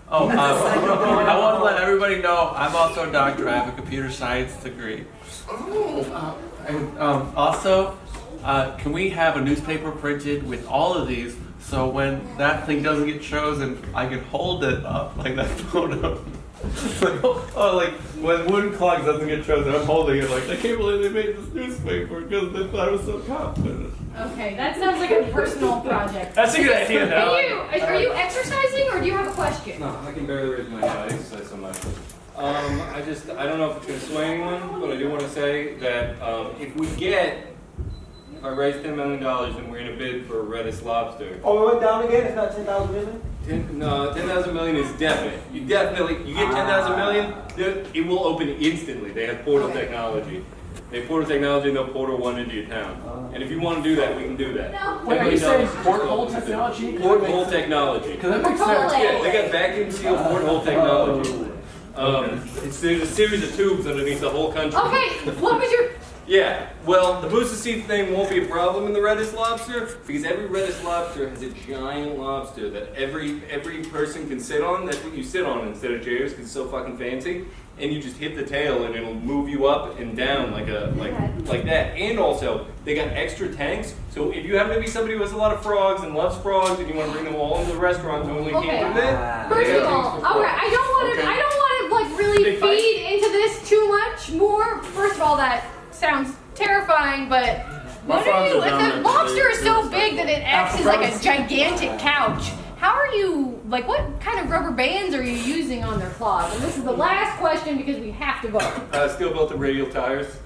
Oh, I want to let everybody know I'm also a doctor. I have a computer science degree. And also, can we have a newspaper printed with all of these So when that thing doesn't get chosen, I can hold it up like that photo. Like when Wooden Clogs doesn't get chosen, I'm holding it like I can't believe they made this newspaper because they thought I was so confident. Okay, that sounds like a personal project. That's a good idea, though. Are you exercising or do you have a question? No, I can barely raise my hand. I exercise so much. I don't know if it's going to sway anyone, but I do want to say that if I raise $10 million and we're in a bid for Redis Lobster. Oh, we went down again? It's not 10,000 million? No, 10,000 million is definite. You get 10,000 million, it will open instantly. They have portal technology. They have portal technology and they'll portal one into your town. And if you want to do that, we can do that. Wait, are you saying porthole technology? Porthole technology. Because that makes sense. Yeah, they got vacuum sealed porthole technology. There's a series of tubes underneath the whole country. Okay, what was your... Yeah, well, the booster seat thing won't be a problem in the Redis Lobster because every Redis Lobster has a giant lobster that every person can sit on. That's what you sit on instead of chairs because it's so fucking fancy. And you just hit the tail and it'll move you up and down like that. And also, they got extra tanks. So if you happen to be somebody who has a lot of frogs and loves frogs and you want to bring them all into the restaurant and only can't do that. First of all right, I don't want to like really feed into this too much more. First of all, that sounds terrifying, but what are you? If the lobster is so big that it acts as like a gigantic couch, how are you, like what kind of rubber bands are you using on their claws? And this is the last question because we have to vote. Steel belted radial tires.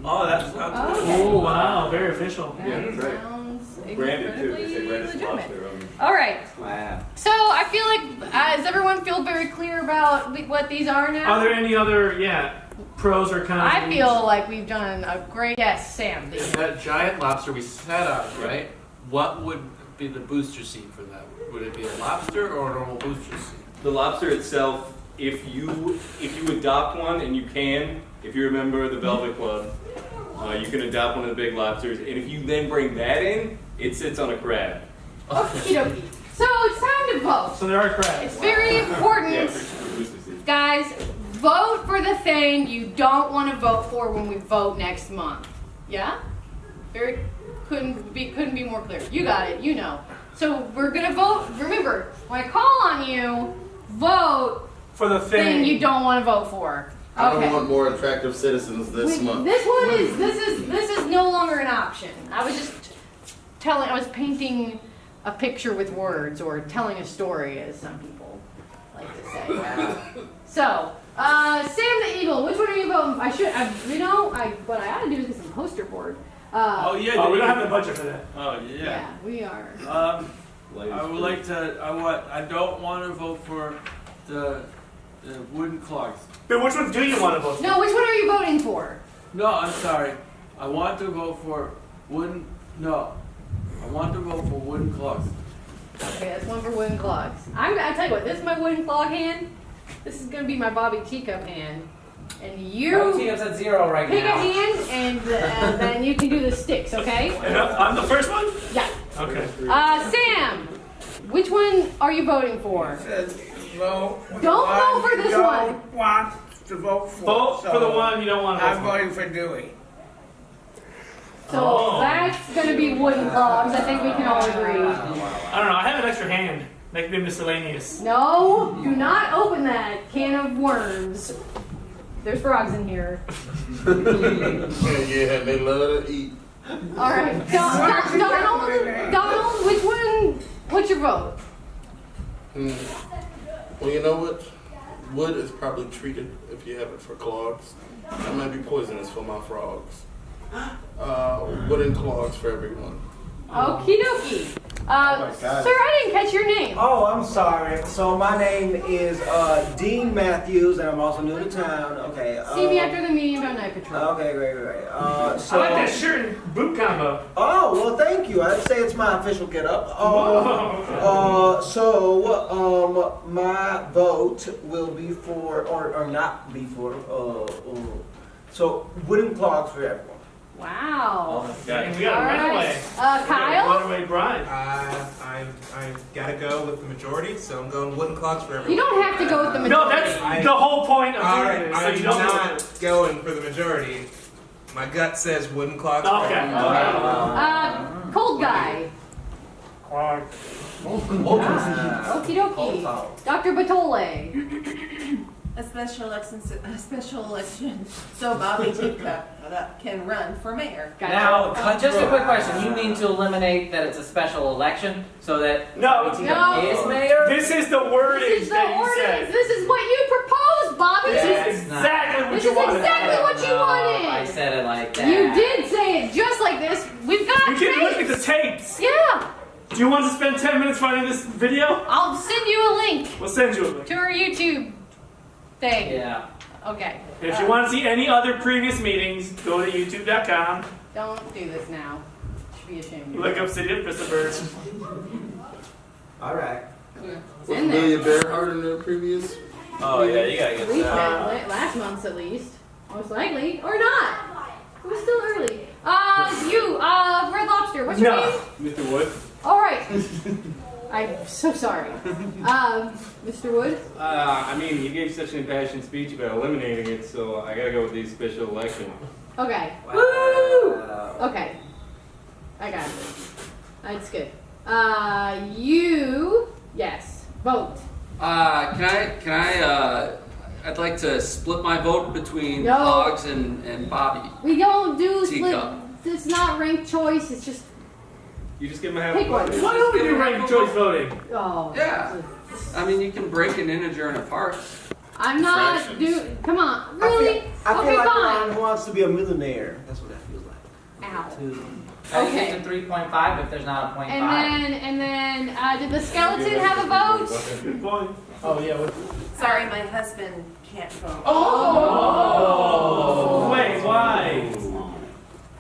Oh, that sounds Okay. Oh, wow, very official. Yeah, that's right. Sounds Branded too. They say incredibly Redis legitimate. Lobster. All right. Wow. So I feel like, does everyone feel very clear about what these are now? Are there any other, pros or cons? I feel like we've done a great, yes, Sam. That giant lobster we sat on, right? What would be the booster seat for that? Would it be a lobster or a normal booster seat? The lobster itself, if you adopt one, and you can, if you're a member of the Velvet Club, you can adopt one of the big lobsters. And if you then bring that in, it sits on a crab. Okie dokie. So it's time to vote. So there are crabs. It's very important, Yeah, for booster seat. guys. Vote for the thing you don't want to vote for when we vote next month. Yeah? Couldn't be more clear. You got it. You know. So we're gonna vote. Remember, when I call on you, vote For the thing you don't want to vote for. I don't want more attractive citizens this month. This is no longer an option. I was painting a picture with words or telling a story, as some people like to say. So, Sam the Eagle, which one are you voting? What I ought to do is get some poster board. we don't have the budget for that. Oh, Yeah, we are. I would like to, I don't want to vote for the wooden clogs. But which one do you want to vote for? No, which one are you voting for? No, I'm sorry. I want to vote for wooden clogs. Okay, that's one for wooden clogs. I tell you what, this is my wooden clog hand. This is gonna be my Bobby Teacup hand, and you Teacup's at 0 right pick a now. hand, and then you can do the sticks. Okay? And I'm the first one? Yeah. Okay. Sam, which one are you voting for? Vote. Don't vote for this one. Don't want to vote for. Vote for the one you don't want to vote I'm for. voting for Dewey. So that's gonna be wooden clogs. I think we can all agree. I don't know. I have an extra hand. Make them miscellaneous. No, do not open that can of worms. There's frogs in here. Yeah, they love to eat. All right, Donald, which one? What's your vote? Well, you know what? Wood is probably treated, if you have it for clogs. It might be poisonous for my frogs. Wooden clogs for everyone. Okie dokie. Sir, I didn't catch your name. Oh, I'm sorry. So my name is Dean Matthews, and I'm also new to town. Okay. See me after the meeting about Night Patrol. Okay, great. I like that shirt and boot combo. Oh, well, thank you. I'd say it's my official get-up. My vote will be for, or not be for, so wooden clogs for everyone. Wow. And we got a All right. runaway. Kyle? Runaway bride. I gotta go with the majority, so I'm going wooden clogs for everyone. You don't have to go with the majority. No, that's the whole point of doing Alright, this. So I'm you don't not going for the majority. My gut says wooden clogs for Okay. everyone. Cold guy. Okie dokie. Dr. Batole. A special election, so Bobby Teacup can run for mayor. Now, just a quick question. You mean to eliminate that it's a special election so that No. Bobby Teacup is mayor? This is the wording This is the that you ordinance. said. This is what you proposed, Bobby. This That's is exactly what This you is wanted. exactly what you No, wanted. I said it like that. You did say it just like this. We've got You can look at the tapes. tapes. Yeah. Do you want to spend 10 minutes finding this video? I'll send you a link We'll send you a link. to our YouTube thing. Yeah. Okay. If you want to see any other previous meetings, go to youtube.com. Don't do this now. You should be ashamed. Look up City of Bristleburg. All right. It's Was in there. Amelia Bearhart in the previous? Oh yeah, you gotta At get least that. last month's at least. Most likely. Or not. It was still early. Red Lobster, what's your name? Mr. Wood? Alright. I'm so sorry. Mr. Wood? I mean, you gave such an impassioned speech about eliminating it, so I gotta go with the special election. Okay. Woo! Okay. I got it. That's good. Yes. Vote. I'd like to split my vote between No. Clogs and Bobby. We don't do split. Teacup. It's not ranked choice. It's just You just give him a half pick one. Why don't we do ranked choice voting? Oh. Yeah. I mean, you can break an integer into parts. I'm not Fractions. Come on. Really? I feel Okay, like fine. Ron wants to be a millionaire. That's what that feels like. Ow. How do you Okay. get to 3.5 if there's not a 0.5? And then, did the skeleton have a vote? Good point. Oh yeah. Sorry, my husband can't vote. Oh! Wait, why?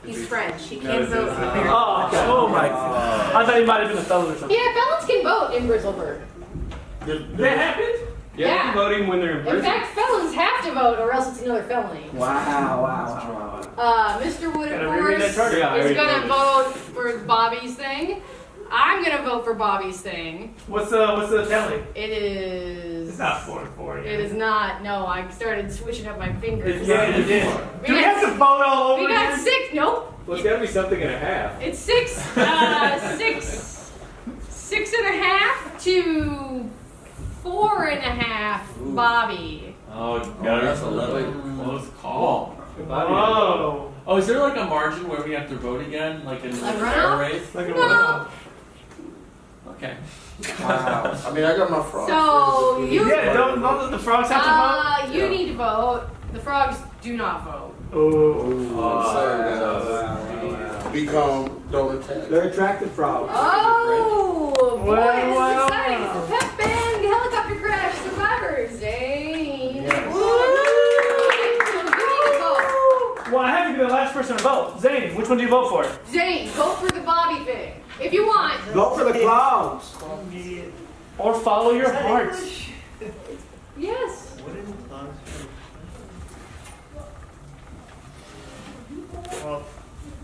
He's French. He can't vote for mayor. Oh my god. I thought he might have been a felon or something. Yeah, felons can vote in Bristleburg. That happened? Yeah, Yeah. you can vote even when they're in In prison. fact, felons have to vote or else it's another felony. Wow. Mr. Wood, of Gotta reread that course, charter. Yeah, I is already gonna voted. vote for Bobby's thing. I'm gonna vote for Bobby's thing. What's the tally? It is. It's not 4-4. It is not. No, I started switching up my fingers. Yeah, you did. Do we have to vote all over We got again? 6. Nope. Well, it's gotta be something and a half. It's 6. 6.5 to 4.5. Bobby. Oh, that's a lovely close call. Whoa. Oh, is there like a margin where we have to vote again, like in the Like air runoff? race? Like a No. Okay. Wow. I mean, I got my frog. So you. Yeah, don't let the frogs have to vote? You need to vote. The frogs do not vote. Become don't attack. They're attractive frogs. Oh, boy, Well, this is well, exciting. well. It's the Pep Band Helicopter Crash Survivors. Zane. Yes. Woo! You need to vote. Well, I have to be the last person to vote. Zane, which one do you vote for? Zane, vote for the Bobby thing. If you want. Go for the clouds. Or follow your heart. Yes. Well,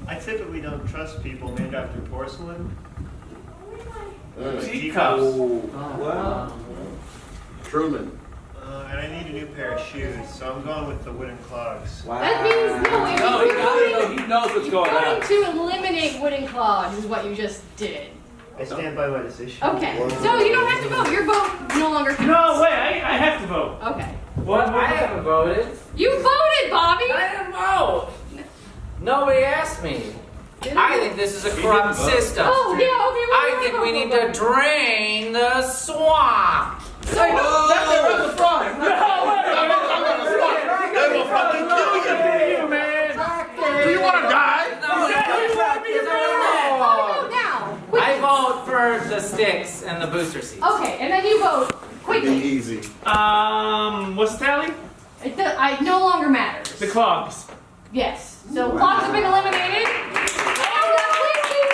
I typically don't trust people named after porcelain. Teacups. Wow. Truman. And I need a new pair of shoes, so I'm going with the wooden clogs. Wow. That means no. If No, you're voting, he knows what's you're going on. going to eliminate wooden clogs is what you just did. I stand by my decision. Okay. So you don't have to vote. Your vote no longer counts. No, wait, I have to vote. Okay. What? I haven't voted. You voted, Bobby. I didn't vote. Nobody asked me. I think this is a corrupt system. Oh, yeah, okay. I think we need to drain the swamp. So, Let them run the frog. No, wait, They will fucking kill you. man. Do you want to die? No, now. I vote for the sticks and the booster seats. Okay, and then you vote Be quickly. easy. What's the tally? It no longer matters. The clogs. Yes. So clogs have been eliminated. And please keep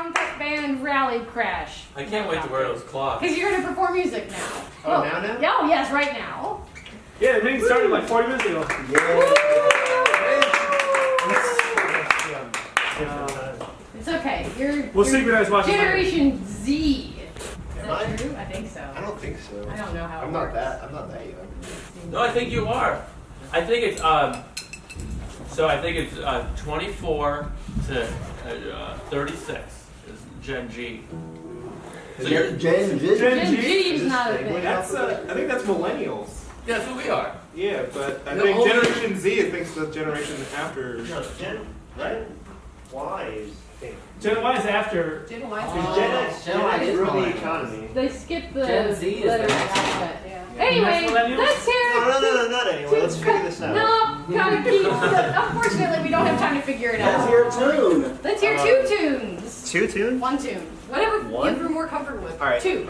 the Pep Band Rally Crash. I can't wait to wear those cloths. Because you're going to perform music now. Oh, now? Oh, yes, right now. Yeah, the meeting started like 40 minutes ago. It's okay. You're We'll synchronize watching. Generation Z. Is Am I? that true? I think so. I don't think so. I don't know how it works. I'm not that young. No, I think you are. I think it's So I think it's 24 to 36 is Gen G. So you're Gen Z. Gen G is not a thing. That's I think that's millennials. yeah, that's what we are. Yeah, but I The think older- Generation Z thinks the generation after. No, Gen, right? Y is Gen Y is after. Gen Y. Because Gen X, Gen Y is rule the millennial. economy. They skipped the Gen Z is the letter next one. alphabet. Yeah. Anyway, millennials? let's hear. No, not anymore. Let's figure this out. No, gotta keep. Unfortunately, we don't have time to figure it Let's out. hear a tune. Let's hear two tunes. 2 tunes? One tune. Whatever One? you're more comfortable with. All right. Two.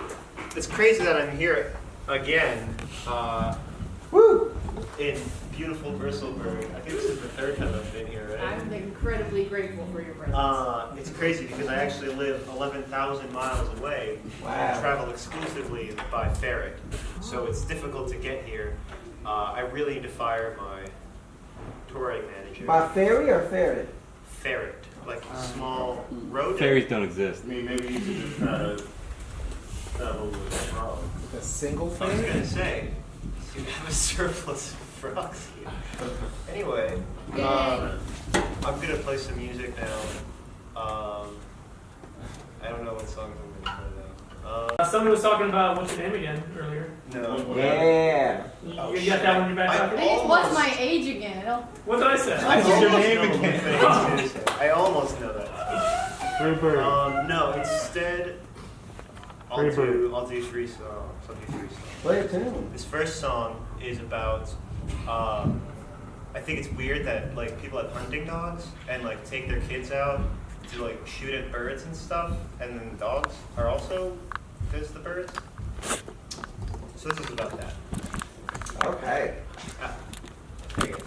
It's crazy that I'm here again. Woo! In beautiful Bristleburg. I think this is the 3rd time I've been here, right? I'm incredibly grateful for your presence. It's crazy because I actually live 11,000 miles away and travel exclusively by ferret. So it's difficult to get here. I really need to fire my touring manager. By ferry or ferret? Ferret, like a small road. Fairies don't exist. I mean, maybe you should just try to travel with a frog. A single I was thing? gonna say, you have a surplus of frogs here. Anyway, Yay. I'm gonna play some music now. I don't know what songs I'm gonna play now. Somebody was talking about what's your name again earlier. No. Yeah. You got that one in your back I pocket? think it's what's my age again. What did I say? I What's your almost name know again? what thing it's Tuesday. I almost know that. Free bird. No, instead, I'll do 3 songs. I'll do 3 songs. Play a tune. This first song is about, I think it's weird that like people have hunting dogs and like take their kids out to like shoot at birds and stuff, and then the dogs are also as the birds. So this is about that. Okay. There you go.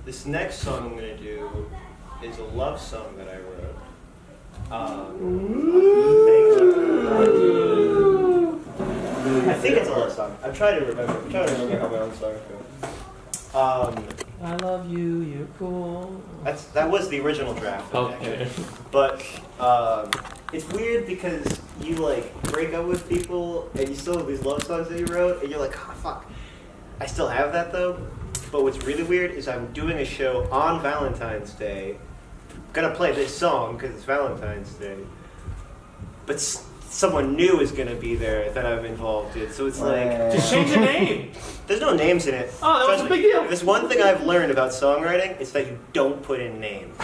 This next song I'm going to do is a love song that I wrote. I think it's a love song. I'm trying to remember. How my own songs go. I love you, you're cool. That was the original draft. Okay. But it's weird because you like break up with people and you still have these love songs that you wrote, and you're like, oh fuck, I still have that though. But what's really weird is I'm doing a show on Valentine's Day. I'm gonna play this song because it's Valentine's Day, but someone new is gonna be there that I'm involved in. So it's like, Just change the name. there's no names in it. Oh, that was a Trust big me. deal. There's one thing I've learned about songwriting, it's that you don't put in names.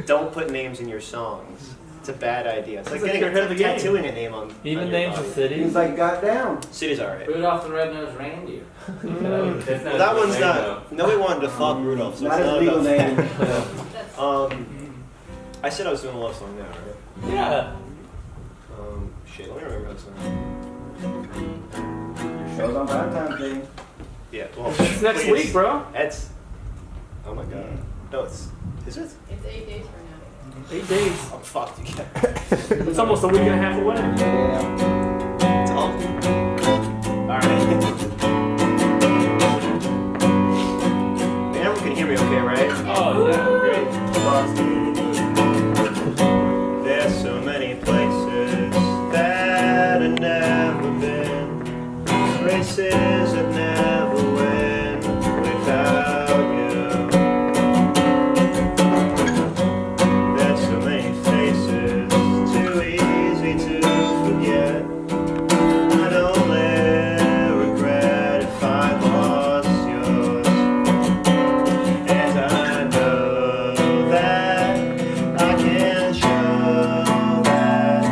Don't put names in your songs. It's a bad idea. It's like It's like getting you're ahead of the game. tattooing a name on Even on your names body. of cities. Seems like goddamn. City's alright. Rudolph the Red-Nosed Reindeer. Well, that one's not. Nobody wanted to fuck Rudolph, so Not it's a not legal about name. that. I said I was doing a love song now, right? Yeah. Shit, let me remember that song. Show's on Valentine's Day. Yeah, well, It's next please. week, bro. It's. Oh my god. No, it's. Is it? It's 8 days from now. 8 days. I'm fucked again. It's almost a week and a half away. It's all. Alright. Man, everyone can hear me okay, right? Oh, yeah, great. There's so many places that I've never been. Races that never win without you. There's so many faces, too easy to forget. I'd only regret if I lost yours. And I know that I can show that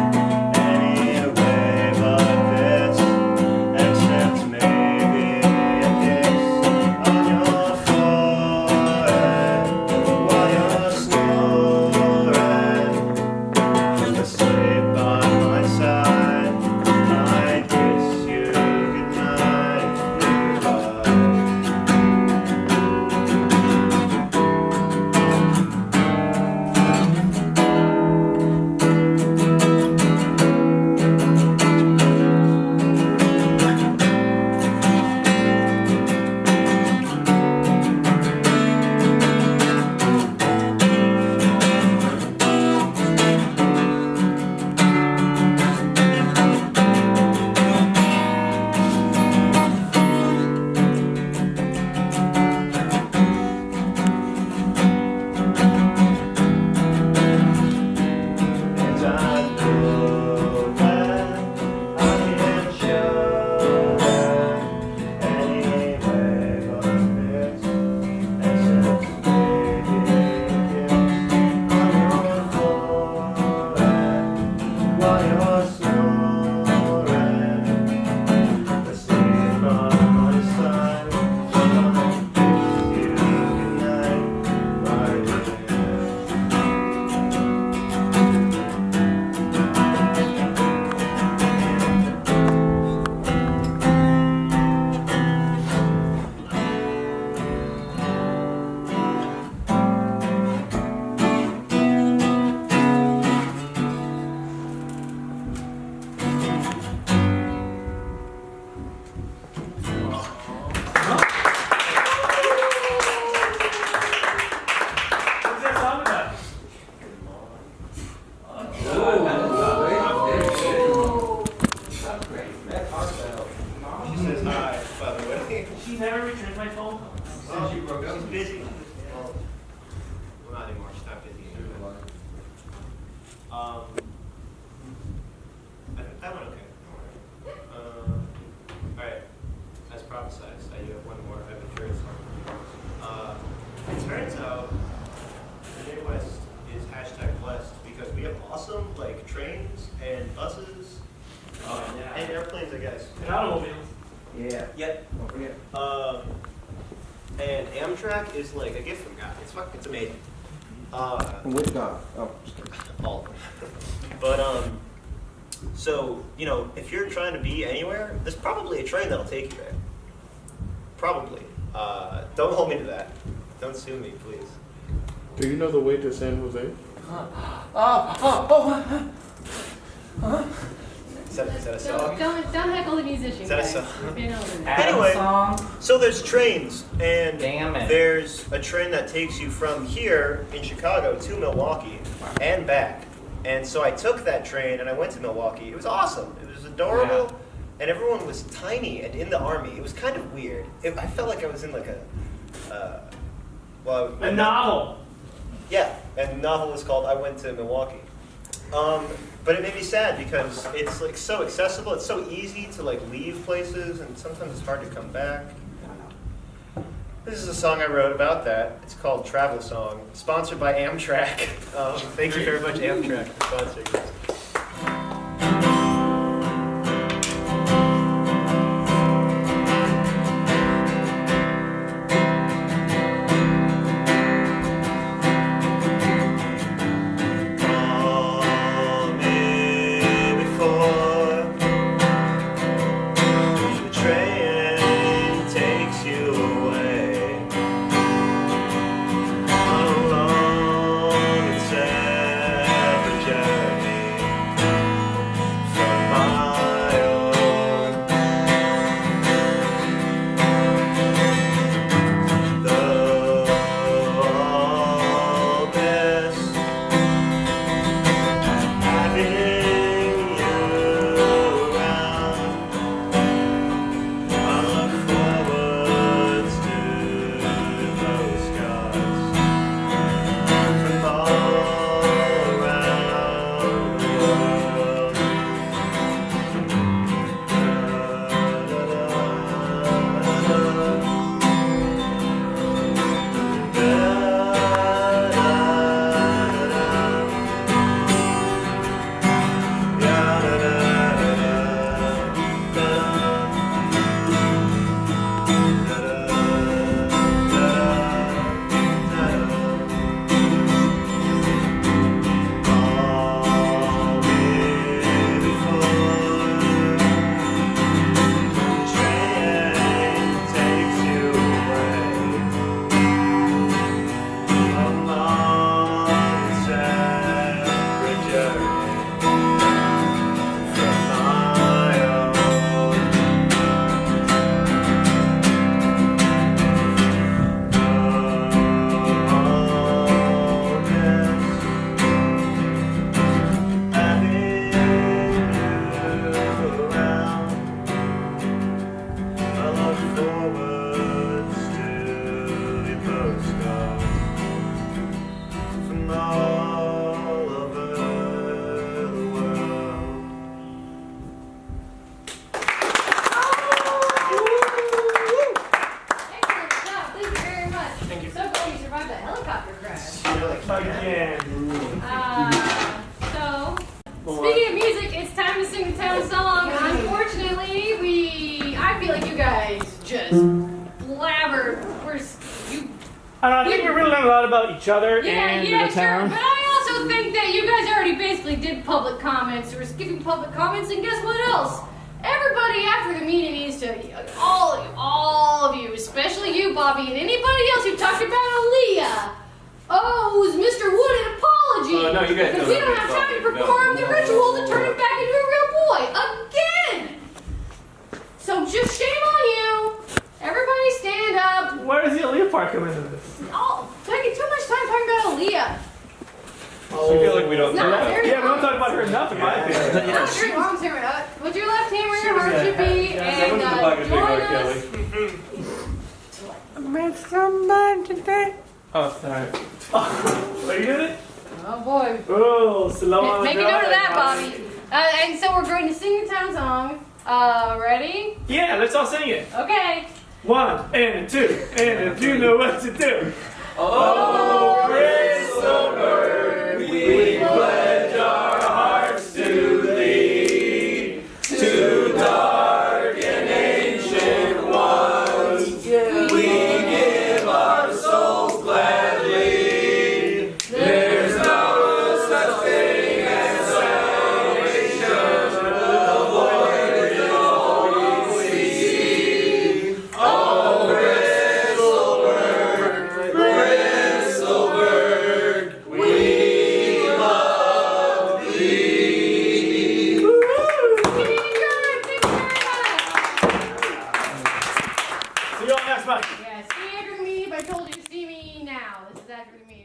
any way but this, except maybe a kiss on your forehead while you're snoring. Asleep by my side, I'd kiss you goodnight, goodbye. And I know that I can show that any way but this, except maybe a kiss on your forehead while you're snoring. Asleep by my side, I'll kiss you goodnight, my dear. What's that song about? She says hi, by the way. She never returned my phone. Since you broke up, she's busy. Well, not anymore. She's not busy anymore. I went okay. Alright. As prophesized, I do have one more. I have a third song. It turns out the Midwest is #blessed because we have awesome like trains and buses and airplanes, I guess. And automobiles. Yeah. Yep. Don't forget. And Amtrak is like a gift from God. It's amazing. From which God? Oh, All of them. But so you know, if you're trying to be anywhere, there's probably a train that'll take you there. Probably. Don't hold me to that. Don't sue me, please. Do you know the way to San Jose? Is that a song? Don't heckle the musician. Is that a guys. song? You know what it is. Anyway, Song. so there's trains, and Damn it. there's a train that takes you from here in Chicago to Milwaukee and back. And so I took that train and I went to Milwaukee. It was awesome. It was adorable. And everyone was tiny and in the army. It was kind of weird. I felt like I was in like a novel. Yeah, and the novel was called I Went to Milwaukee. But it made me sad because it's like so accessible. It's so easy to like leave places, and sometimes it's hard to come back. This is a song I wrote about that. It's called Travel Song, sponsored by Amtrak. Thank you very much, Amtrak, for sponsoring this. Speaking of music, it's time to sing the town song. Unfortunately, I feel like you guys just blabbered. I think we really learned a lot about each other and yeah, the town. Sure. But I also think that you guys already basically did public comments or giving public comments, and guess what else? Everybody after the meeting needs to, all of you, especially you, Bobby, and anybody else who talked about Aaliyah, owes Mr. Wood an apology. No, you guys because we don't have time to perform the ritual to turn him back into a real boy again. So just shame on you. Everybody stand up. Where does the Aaliyah part come into this? Oh, taking too much time talking about Aaliyah. I feel like we don't. Yeah, we don't talk about her enough, in my opinion. Not very long time. Put your left hand where your heart should be, and join us. Met somebody today. Oh, sorry. Are you doing it? Oh boy. Oh, slow on the Make a note of drive, that, Bobby. And so we're going to sing the town song. Ready? Yeah, let's all sing it. Okay. 1 and 2, and if you know what to do. Oh, Bristleburg, we pledge our hearts to thee, to dark and ancient ones. We give our souls gladly. There's no such thing as salvation. The void is all we see. Oh, Bristleburg, we love thee. See you all next month. Yeah, see after me if I told you to see me now. This is after me.